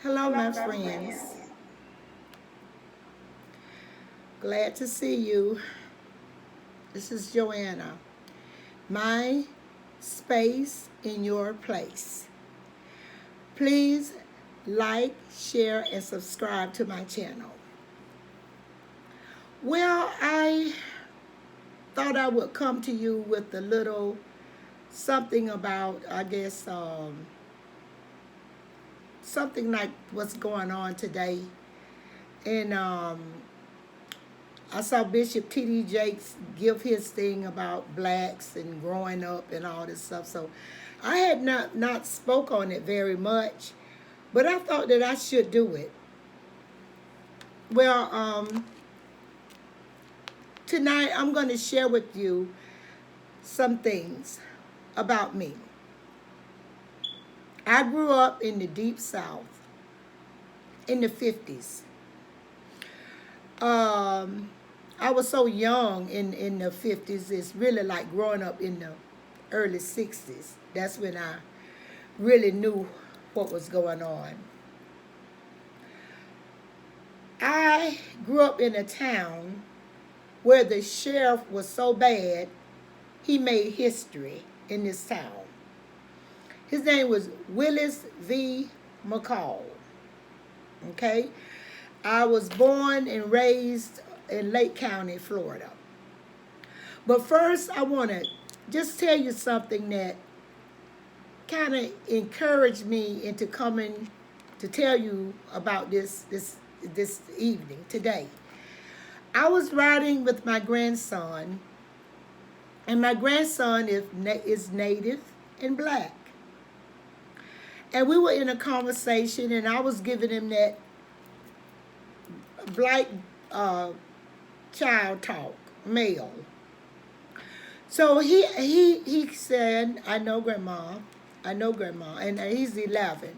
Hello, my friends. Glad to see you. This is Joanna. My space in your place. Please like, share, and subscribe to my channel. Well, I thought I would come to you with a little something about, something like what's going on today. And I saw Bishop T.D. Jakes give his thing about blacks and growing up and all this stuff. So I had not spoke on it very much, but I thought that I should do it. Well, tonight I'm going to share with you some things about me. I grew up in the Deep South in the 50s. I was so young in the 50s. It's really like growing up in the early 60s. That's when I really knew what was going on. I grew up in a town where the sheriff was so bad, he made history in this town. His name was Willis V. McCall. Okay? I was born and raised in Lake County, Florida. But first, I want to just tell you something that kind of encouraged me into coming to tell you about this evening, today. I was riding with my grandson, and my grandson is Native and black. And we were in a conversation, and I was giving him that black child talk, male. So he said, I know grandma, and he's 11.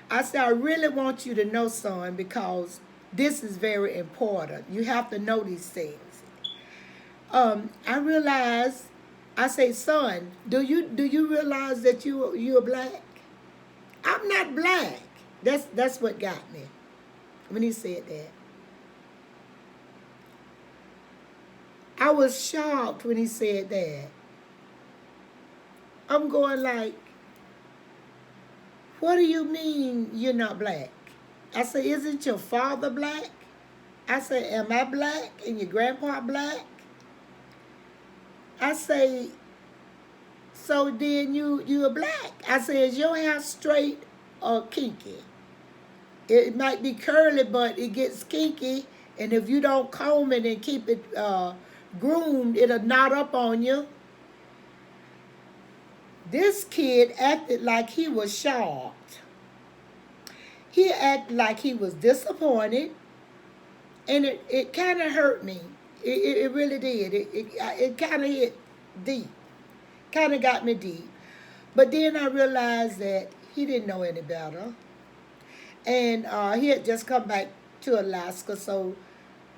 I said, I really want you to know, son, because this is very important. You have to know these things. I realized, I say, son, do you realize that you're black? I'm not black. That's what got me when he said that. I was shocked when he said that. I'm going like, what do you mean you're not black? I said, isn't your father black? I said, am I black and your grandpa black? I say, so then you are black. I said, is your hair straight or kinky? It might be curly, but it gets kinky, and if you don't comb it and keep it groomed, it'll knot up on you. This kid acted like he was shocked. He acted like he was disappointed, and it kind of hurt me. It really did. It kind of hit deep, kind of got me deep. But then I realized that he didn't know any better, and he had just come back to Alaska, so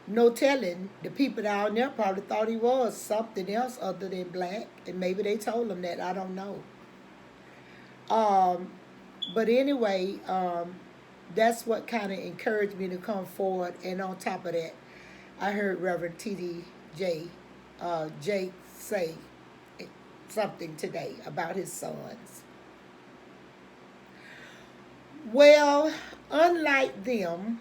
no telling, the people down there probably thought he was something else other than black, and maybe they told him that, I don't know. But anyway, that's what kind of encouraged me to come forward, and on top of that, I heard Reverend T.D. Jake say something today about his sons. Well, unlike them,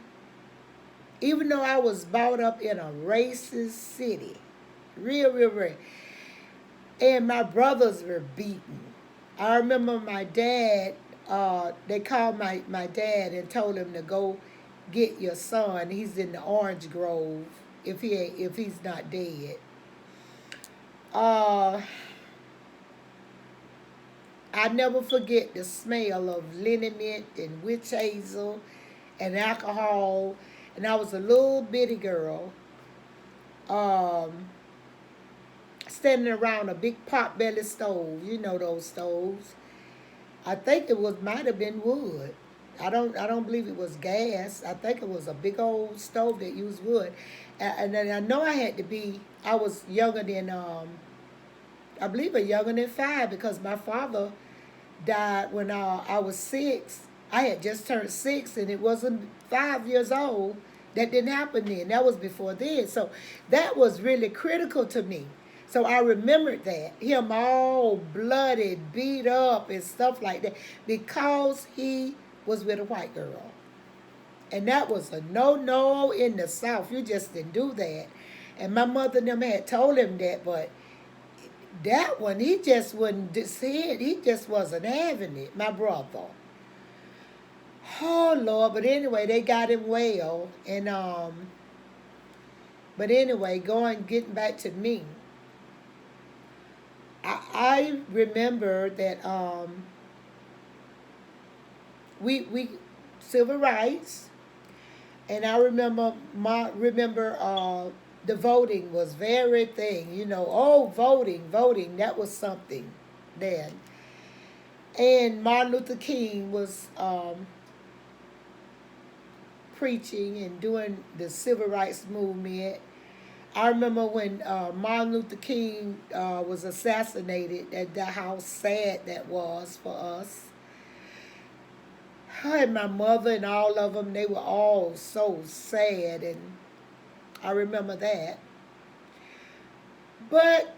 even though I was brought up in a racist city, real, and my brothers were beaten. I remember my dad, they called my dad and told him to go get your son. He's in the orange grove if he's not dead. I never forget the smell of liniment and witch hazel and alcohol. And I was a little bitty girl, standing around a big pot-belly stove. You know those stoves. I think might have been wood. I don't believe it was gas. I think it was a big old stove that used wood. And then I know I was younger than, I believe younger than 5, because my father died when I was 6. I had just turned 6, and it wasn't 5 years old. That didn't happen then. That was before then. So that was really critical to me. So I remembered that. Him all blooded, beat up, and stuff like that because he was with a white girl. And that was a no in the South. You just didn't do that. And my mother and them had told him that, but that one, he just wouldn't see it. He just wasn't having it, my brother. Oh Lord, but anyway, they got him well. And but anyway, getting back to me. I remember that we civil rights, and I remember the voting was very thing, oh, voting, that was something then. And Martin Luther King was preaching and doing the civil rights movement. I remember when Martin Luther King was assassinated, how sad that was for us. Her and my mother and all of them, they were all so sad, and I remember that. But,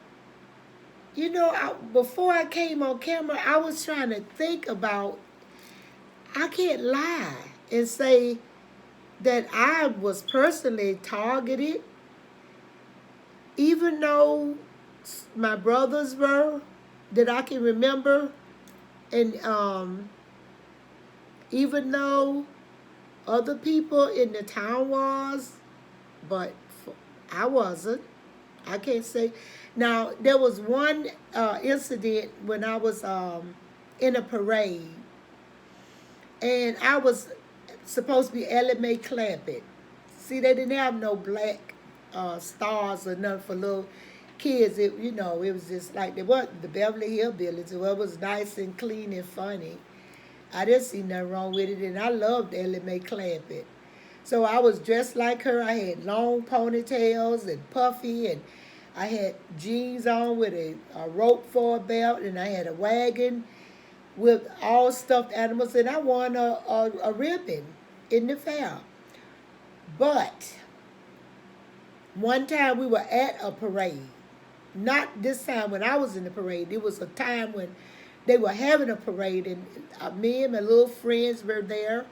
before I came on camera, I was trying to think about, I can't lie and say that I was personally targeted, even though my brothers were, that I can remember, and even though other people in the town was, but I wasn't. I can't say. Now, there was one incident when I was in a parade, and I was supposed to be Ellie Mae Clampett. See, they didn't have no black stars or nothing for little kids. It was just like they weren't the Beverly Hillbillies. It was nice and clean and funny. I didn't see nothing wrong with it, and I loved Ellie Mae Clampett. So I was dressed like her. I had long ponytails and puffy, and I had jeans on with a rope for a belt, and I had a wagon with all stuffed animals, and I won a ribbon in the fair. But one time we were at a parade. Not this time when I was in the parade. It was a time when they were having a parade, and me and my little friends were there.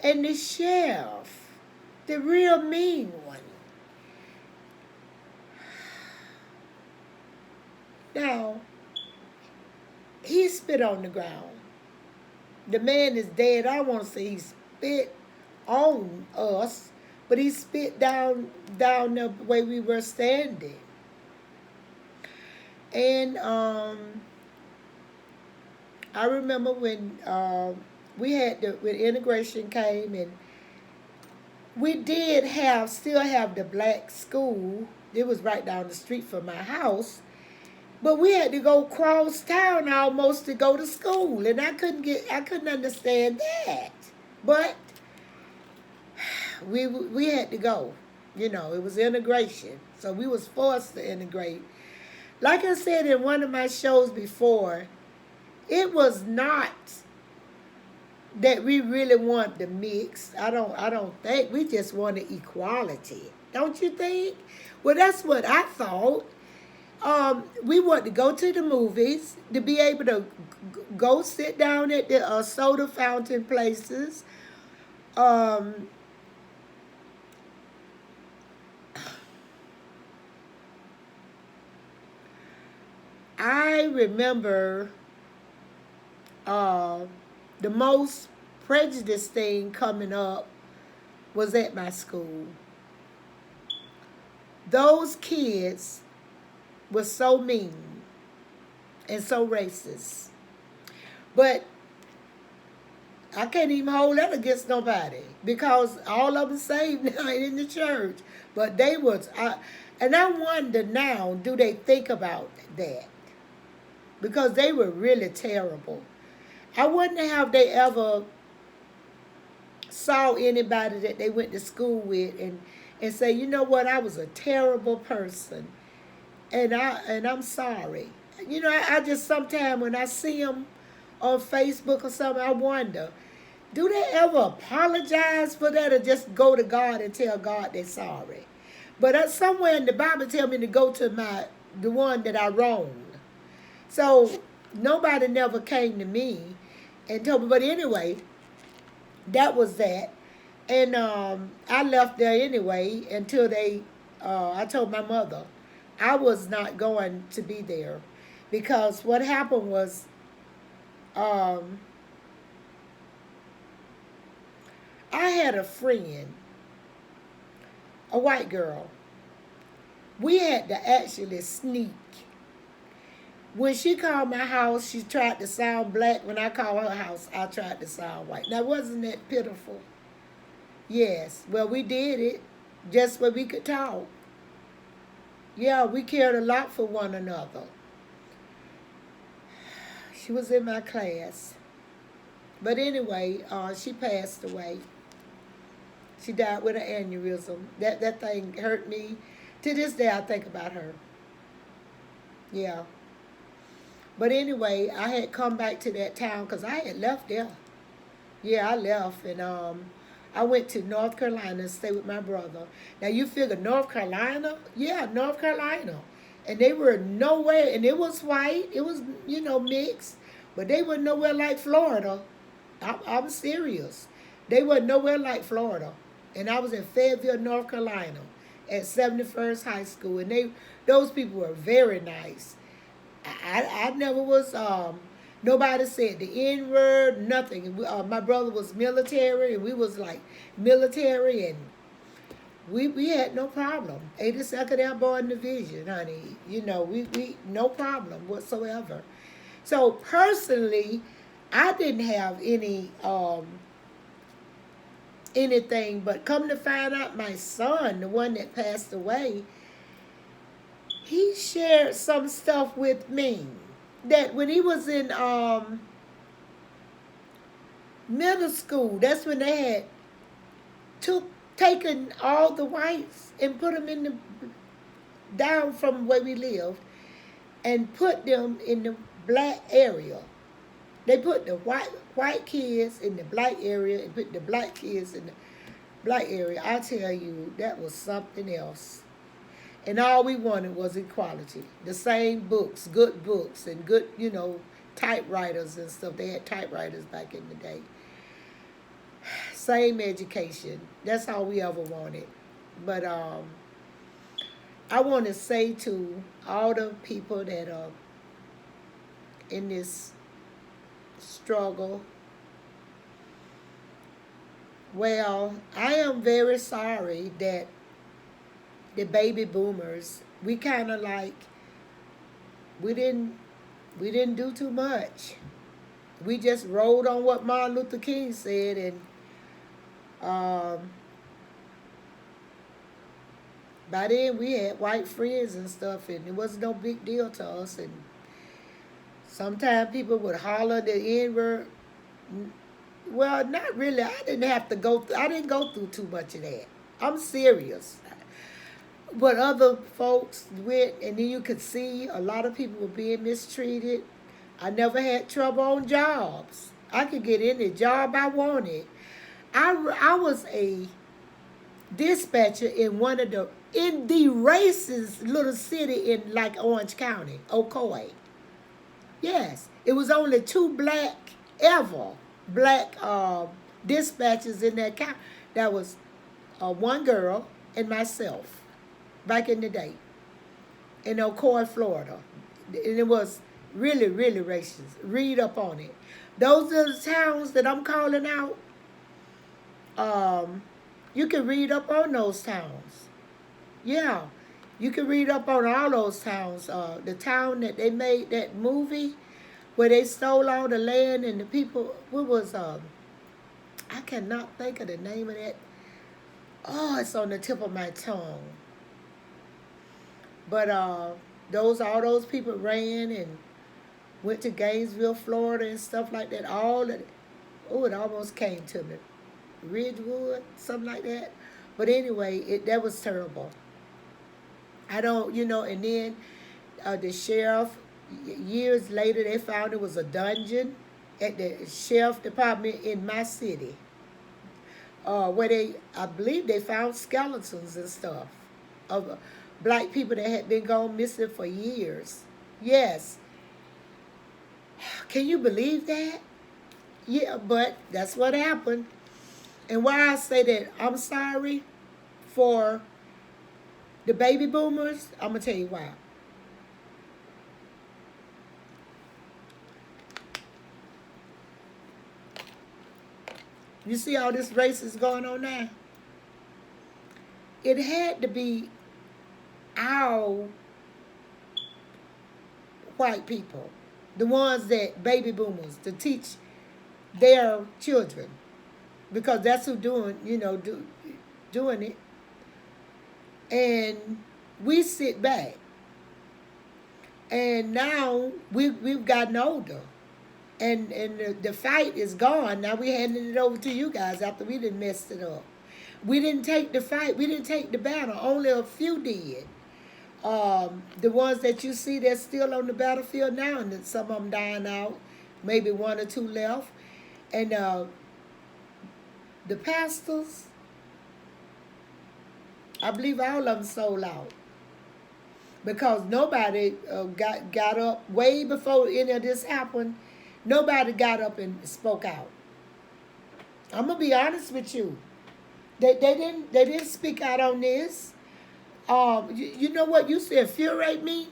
And the sheriff, the real mean one. Now, he spit on the ground. The man is dead. I want to say he spit on us, but he spit down the way we were standing. And I remember when when integration came, and we still have the black school. It was right down the street from my house. But we had to go cross town almost to go to school, and I couldn't understand that. But we had to go. It was integration. So we was forced to integrate. Like I said in one of my shows before, it was not that we really want the mix. I don't think. We just wanted equality. Don't you think? Well, that's what I thought. We want to go to the movies, to be able to go sit down at the soda fountain places. I remember the most prejudiced thing coming up was at my school. Those kids were so mean and so racist. But I can't even hold that against nobody, because all of them saved now in the church. But they was, and I wonder now, do they think about that? Because they were really terrible. I wonder how they ever saw anybody that they went to school with and say, you know what, I was a terrible person, and I'm sorry. I just sometimes when I see them on Facebook or something, I wonder, do they ever apologize for that or just go to God and tell God they're sorry? But somewhere in the Bible tell me to go to the one that I wronged. So nobody never came to me and told me. But anyway, that was that. And I left there anyway until I told my mother I was not going to be there. Because what happened was, um, I had a friend, a white girl. We had to actually sneak. When she called my house, she tried to sound black. When I called her house, I tried to sound white. Now, wasn't that pitiful? Yes. Well, we did it just so we could talk. Yeah, we cared a lot for one another. She was in my class. But anyway, she passed away. She died with an aneurysm. That thing hurt me. To this day, I think about her. Yeah. But anyway, I had come back to that town because I had left there. Yeah, I left. And I went to North Carolina and stayed with my brother. Now, you figure North Carolina? Yeah, North Carolina. And they were nowhere, and it was white. It was, mixed. But they were nowhere like Florida. I'm serious. They were nowhere like Florida. And I was in Fayetteville, North Carolina at 71st High School. And those people were very nice. I never was, nobody said the N-word, nothing. My brother was military, and we was like military, and we had no problem. 82nd Airborne Division, honey. We no problem whatsoever. So personally, I didn't have anything, but come to find out, my son, the one that passed away, he shared some stuff with me that when he was in middle school, that's when they had taken all the whites and put them down from where we lived and put them in the black area. They put the white kids in the black area and put the black kids in the black area. I tell you, that was something else. And all we wanted was equality. The same books, good books, and good, typewriters and stuff. They had typewriters back in the day. Same education. That's all we ever wanted. But I want to say to all the people that are in this struggle, well, I am very sorry that the baby boomers, we kind of like, we didn't do too much. We just rolled on what Martin Luther King said, and by then we had white friends and stuff, and it wasn't no big deal to us. And sometimes people would holler the N-word. Well, not really. I didn't go through too much of that. I'm serious. But other folks went, and then you could see a lot of people were being mistreated. I never had trouble on jobs. I could get any job I wanted. I was a dispatcher in the racist little city in like Orange County, Ocoee. Yes, it was only 2 black dispatchers in that county. That was one girl and myself. Back in the day, in Ocoee, Florida. And it was really, really racist. Read up on it. Those are the towns that I'm calling out. You can read up on those towns. Yeah, you can read up on all those towns. The town that they made that movie where they stole all the land and the people, I cannot think of the name of that. Oh, it's on the tip of my tongue. But all those people ran and went to Gainesville, Florida and stuff like that. It almost came to me. Ridgewood, something like that. But anyway, that was terrible. I don't, and then the sheriff, years later, they found it was a dungeon at the sheriff department in my city, where I believe they found skeletons and stuff of black people that had been gone missing for years. Yes. Can you believe that? Yeah, but that's what happened. And why I say that I'm sorry for the baby boomers, I'm going to tell you why. You see all this racist going on now? It had to be our white people, the ones that baby boomers, to teach their children, because that's who doing it. And we sit back, and now we've gotten older, and the fight is gone. Now we handing it over to you guys after we done messed it up. We didn't take the fight. We didn't take the battle. Only a few did. The ones that you see that's still on the battlefield now, and then some of them dying out, maybe one or two left. And the pastors, I believe all of them sold out, because nobody got up way before any of this happened. Nobody got up and spoke out. I'm gonna be honest with you. They didn't speak out on this. You know what used to infuriate me?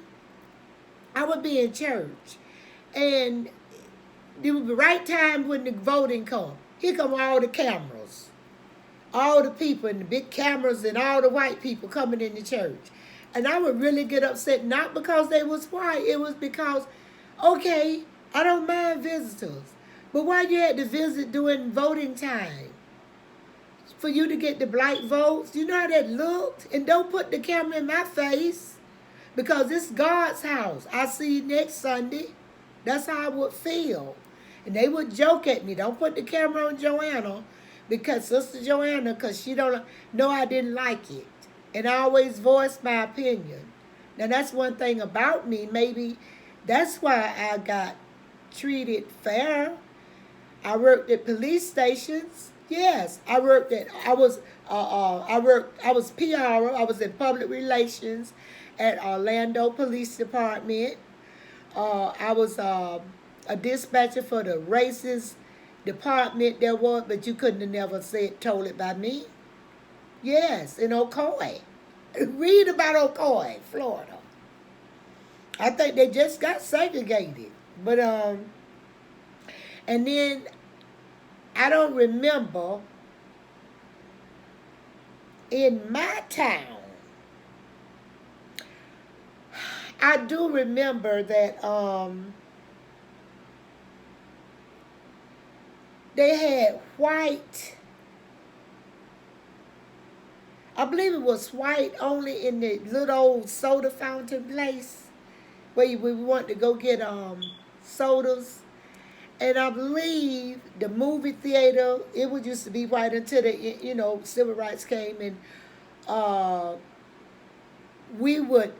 I would be in church, and it was the right time when the voting come. Here come all the cameras, all the people, and the big cameras, and all the white people coming in the church. And I would really get upset, not because they was white. It was because, okay, I don't mind visitors, but why you had to visit during voting time? For you to get the black votes? You know how that looked? And don't put the camera in my face, because it's God's house. I see you next Sunday. That's how I would feel. And they would joke at me, don't put the camera on Joanna, because Sister Joanna, because she don't know I didn't like it. And I always voiced my opinion. Now that's one thing about me. Maybe that's why I got treated fair. I worked at police stations. Yes, I was PR, I was in public relations at Orlando Police Department. I was a dispatcher for the racist department there was, but you couldn't have never told it by me. Yes, in Ocoee. Read about Ocoee, Florida. I think they just got segregated. But and then I don't remember in my town. I do remember that they had white, I believe it was white only in the little old soda fountain place where we wanted to go get sodas. And I believe the movie theater, it would used to be white until the civil rights came, and we would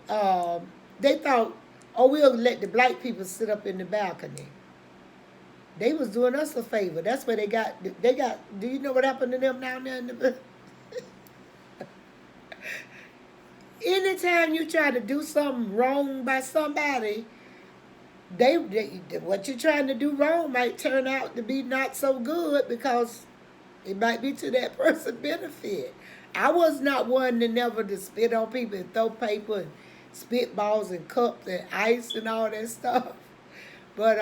they thought, oh, we'll let the black people sit up in the balcony. They was doing us a favor. That's where they got. Do you know what happened to them down there in the? Anytime you try to do something wrong by somebody, they what you're trying to do wrong might turn out to be not so good, because it might be to that person's benefit. I was not one to never to spit on people and throw paper and spitballs and cups and ice and all that stuff, but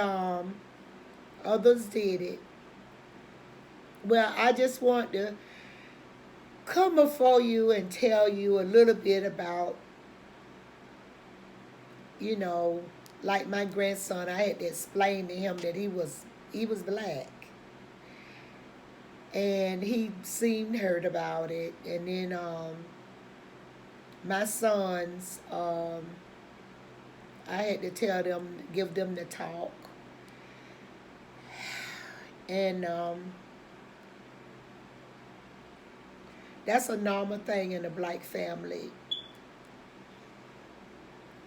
others did it. Well, I just want to come before you and tell you a little bit about, like my grandson. I had to explain to him that he was black, and he seemed hurt about it. And then my sons, I had to tell them, give them the talk, and that's a normal thing in a black family.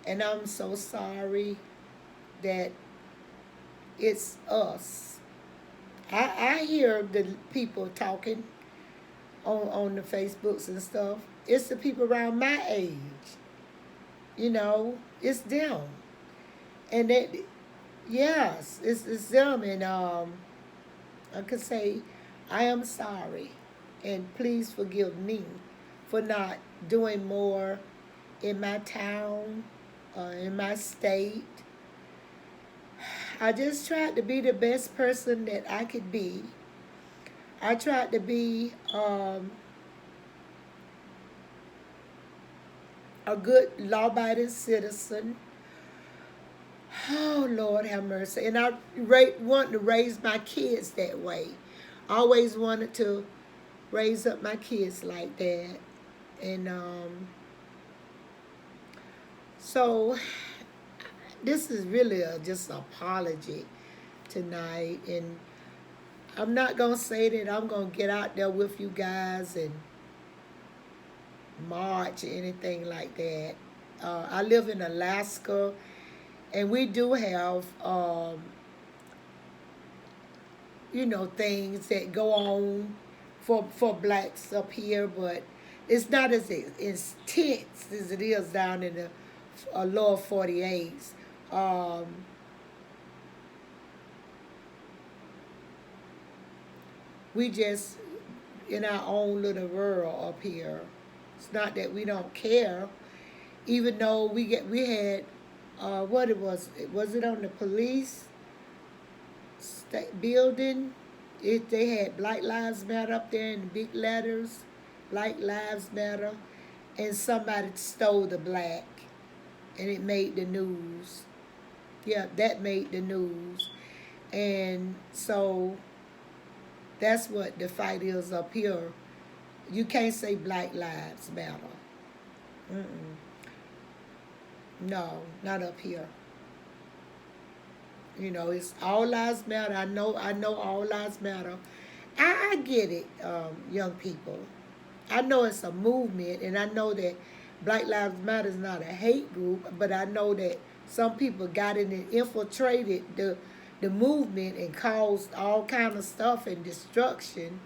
And I'm so sorry that it's us I hear the people talking on the Facebooks and stuff. It's the people around my age. You know, it's them. And that, yes, it's them. And I could say, I am sorry. And please forgive me for not doing more in my town, in my state. I just tried to be the best person that I could be. I tried to be a good law-abiding citizen. Oh, Lord have mercy. And I want to raise my kids that way. I always wanted to raise up my kids like that. And so this is really just an apology tonight. And I'm not going to say that I'm going to get out there with you guys and march or anything like that. I live in Alaska, and we do have, things that go on for blacks up here, but it's not as intense as it is down in the lower 48s. We just in our own little world up here. It's not that we don't care, even though we had what it was it on the police building? They had Black Lives Matter up there in big letters, Black Lives Matter, and somebody stole the black, and it made the news. Yeah, that made the news, and so that's what the fight is up here. You can't say Black Lives Matter. Mm-mm. No, not up here. It's all lives matter. I know all lives matter. I get it, young people. I know it's a movement, and I know that Black Lives Matter is not a hate group, but I know that some people got in and infiltrated the movement and caused all kind of stuff and destruction.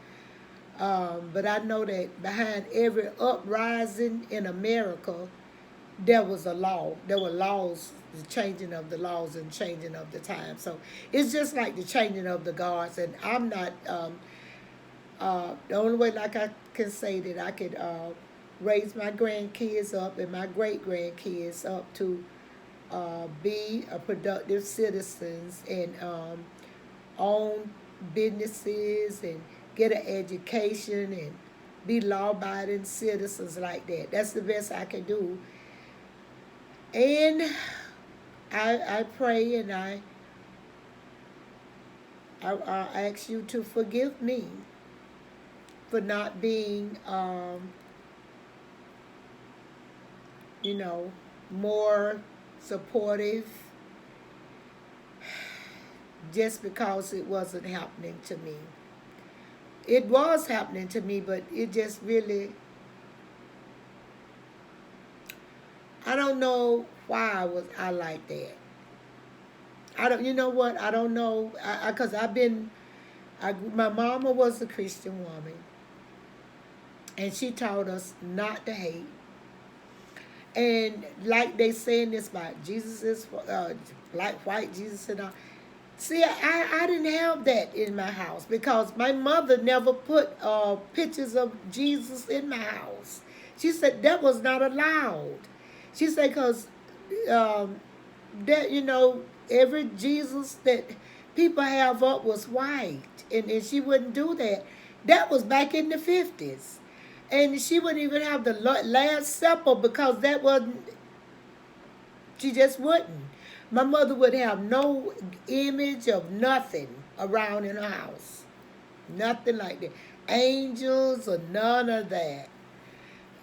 But I know that behind every uprising in America, there was a law. There were laws, the changing of the laws and changing of the time. So it's just like the changing of the guards. And I'm not, the only way like I can say that I could raise my grandkids up and my great-grandkids up to be a productive citizens and own businesses and get an education and be law-abiding citizens like that. That's the best I can do. And I pray and I ask you to forgive me for not being, more supportive just because it wasn't happening to me. It was happening to me, but it just really, I don't know why I like that. You know what? I don't know, because my mama was a Christian woman, and she taught us not to hate. And like they saying this about Jesus is black, white, Jesus and all. See, I didn't have that in my house because my mother never put pictures of Jesus in my house. She said that was not allowed. She said because that, every Jesus that people have up was white, and she wouldn't do that. That was back in the 50s. And she wouldn't even have the Last Supper because that wasn't, she just wouldn't. My mother would have no image of nothing around in her house. Nothing like that. Angels or none of that.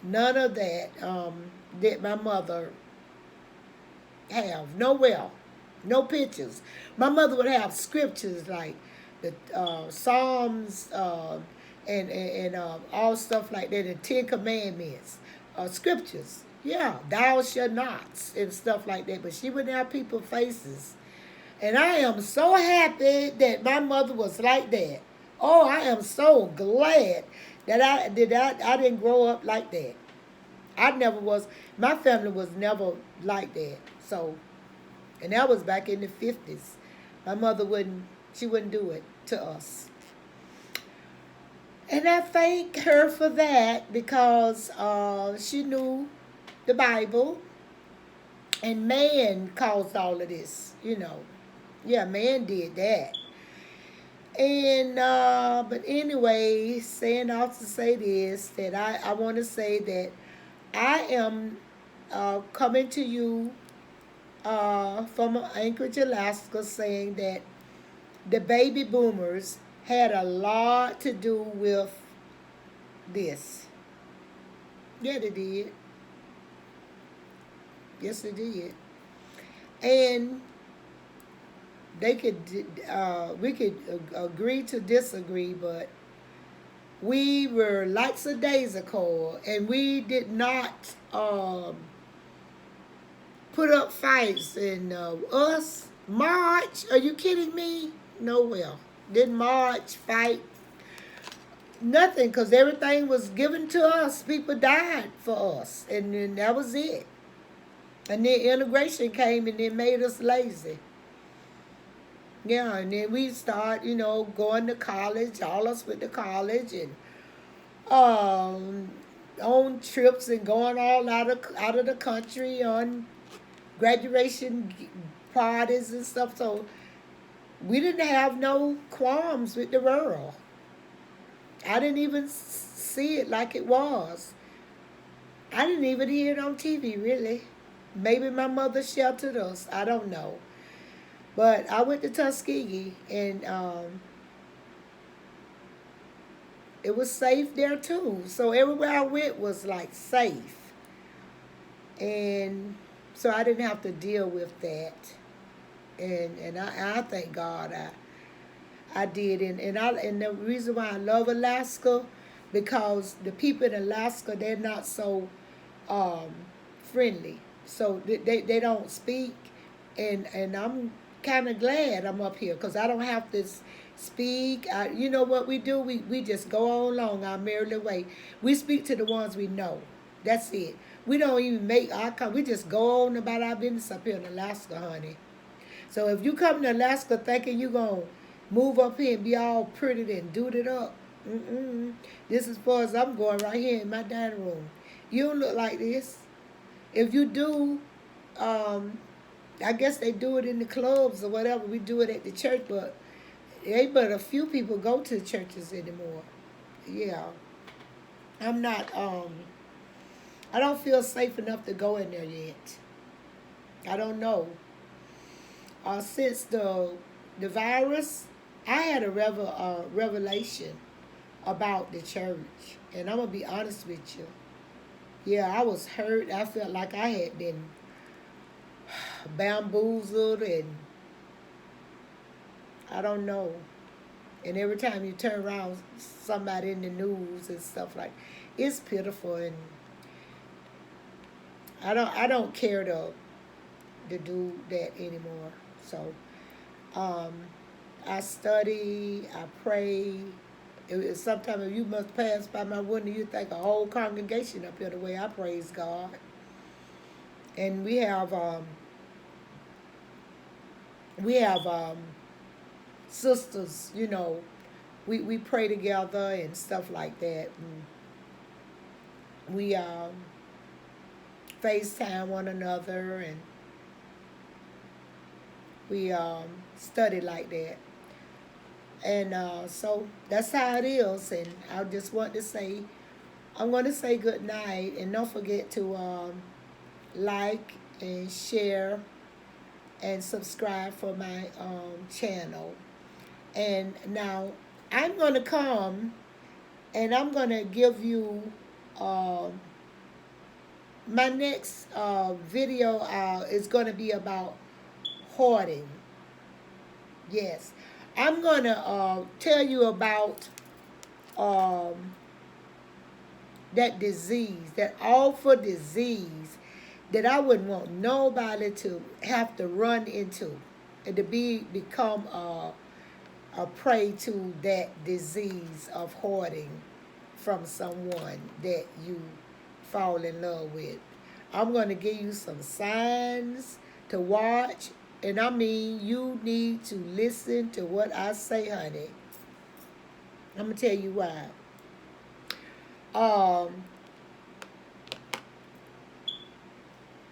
None of that did my mother have. Nowhere. No pictures. My mother would have scriptures like the Psalms and all stuff like that, and 10 Commandments, scriptures. Yeah, thou shalt not, and stuff like that. But she wouldn't have people's faces. And I am so happy that my mother was like that. Oh, I am so glad that I didn't grow up like that. I never was. My family was never like that. So, and that was back in the 50s. My mother wouldn't. She wouldn't do it to us. And I thank her for that because she knew the Bible, and man caused all of this. Yeah, man did that. And but anyway, saying off to say this, that I want to say that I am coming to you from Anchorage, Alaska, saying that the baby boomers had a lot to do with this. Yeah, they did. Yes, they did. And they could, we could agree to disagree, but we were lights a days ago, and we did not put up fights. And us march? Are you kidding me? No, well, didn't march, fight, nothing, because everything was given to us. People died for us, and then that was it. And then integration came, and it made us lazy. Yeah, and then we start, going to college. All us went to college and um, on trips and going all out of the country on graduation parties and stuff. So we didn't have no qualms with the world. I didn't even see it like it was. I didn't even hear it on TV, really. Maybe my mother sheltered us. I don't know. But I went to Tuskegee, and it was safe there too. So everywhere I went was like safe. And so I didn't have to deal with that. And I thank God I did. And the reason why I love Alaska, because the people in Alaska, they're not so um, friendly. So they don't speak. And I'm kind of glad I'm up here because I don't have to speak. You know what we do? We just go on along our merry way. We speak to the ones we know. That's it. We don't even make eye contact. We just go on about our business up here in Alaska, honey. So if you come to Alaska thinking you're going to move up here and be all pretty and duded up, this is as far as I'm going right here in my dining room. You don't look like this. If you do, I guess they do it in the clubs or whatever. We do it at the church, but a few people go to the churches anymore. Yeah. I'm not, I don't feel safe enough to go in there yet. I don't know. Since the virus, I had a revelation about the church. And I'm going to be honest with you. Yeah, I was hurt. I felt like I had been bamboozled, and I don't know. And every time you turn around, somebody in the news and stuff like, it's pitiful, and I don't care to do that anymore. So I study, I pray. Sometimes if you must pass by my window, you think a whole congregation up here the way I praise God. And we have sisters, we pray together and stuff like that. And we FaceTime one another, and we study like that. And so that's how it is. And I just want to say, I'm going to say good night. And don't forget to like and share and subscribe for my channel. And now I'm going to come and I'm going to give you my next video is going to be about hoarding. Yes. I'm going to tell you about that disease, that awful disease that I wouldn't want nobody to have to run into. and to become a prey to that disease of hoarding from someone that you fall in love with. I'm going to give you some signs to watch, and I mean, you need to listen to what I say, honey. I'm going to tell you why.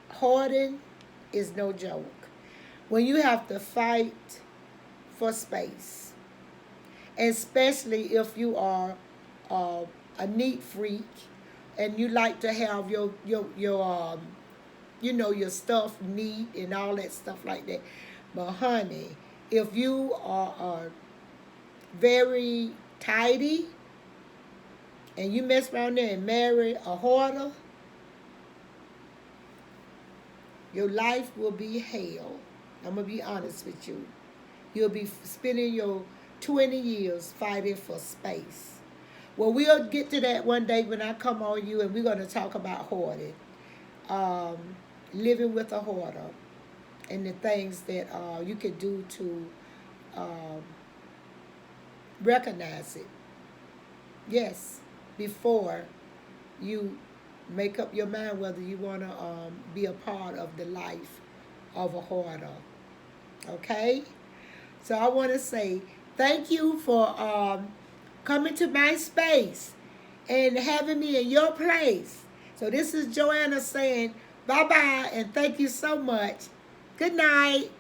Hoarding is no joke. When you have to fight for space, especially if you are a neat freak and you like to have your your stuff neat and all that stuff like that. But honey, if you are very tidy and you mess around there and marry a hoarder, your life will be hell. I'm going to be honest with you. You'll be spending your 20 years fighting for space. Well, we'll get to that one day when I come on you, and we're going to talk about hoarding. Living with a hoarder and the things that you can do to recognize it. Yes, before you make up your mind whether you want to be a part of the life of a hoarder. Okay? So I want to say thank you for coming to my space and having me in your place. So this is Joanna saying bye-bye and thank you so much. Good night.